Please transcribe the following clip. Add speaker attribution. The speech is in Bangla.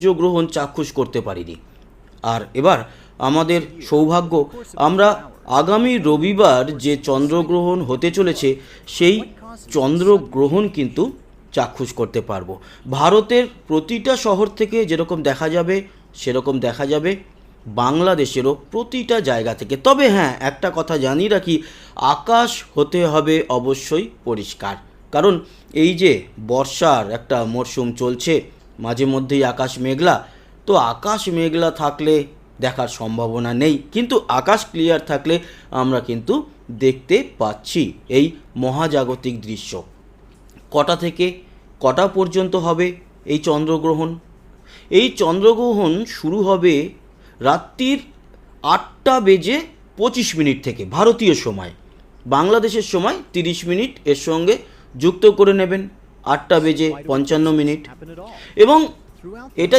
Speaker 1: সূর্যগ্রহণ চাক্ষুষ করতে পারিনি। আর এবার আমাদের সৌভাগ্য, আমরা আগামী রবিবার যে চন্দ্রগ্রহণ হতে চলেছে সেই চন্দ্রগ্রহণ কিন্তু চাক্ষুষ করতে পারবো। ভারতের প্রতিটা শহর থেকে যেরকম দেখা যাবে সেরকম দেখা যাবে বাংলাদেশেরও প্রতিটা জায়গা থেকে। তবে হ্যাঁ, একটা কথা জানিয়ে রাখি, আকাশ হতে হবে অবশ্যই পরিষ্কার, কারণ এই যে বর্ষার একটা মরশুম চলছে, মাঝে মধ্যেই আকাশ মেঘলা, তো আকাশ মেঘলা থাকলে দেখার সম্ভাবনা নেই, কিন্তু আকাশ ক্লিয়ার থাকলে আমরা কিন্তু দেখতে পাচ্ছি এই মহাজাগতিক দৃশ্য। কটা থেকে কটা পর্যন্ত হবে এই চন্দ্রগ্রহণ? এই চন্দ্রগ্রহণ শুরু হবে রাত্রির 8:25 থেকে ভারতীয় সময়। বাংলাদেশের সময় 30 মিনিট এর সঙ্গে যুক্ত করে নেবেন, 8:55। এবং এটা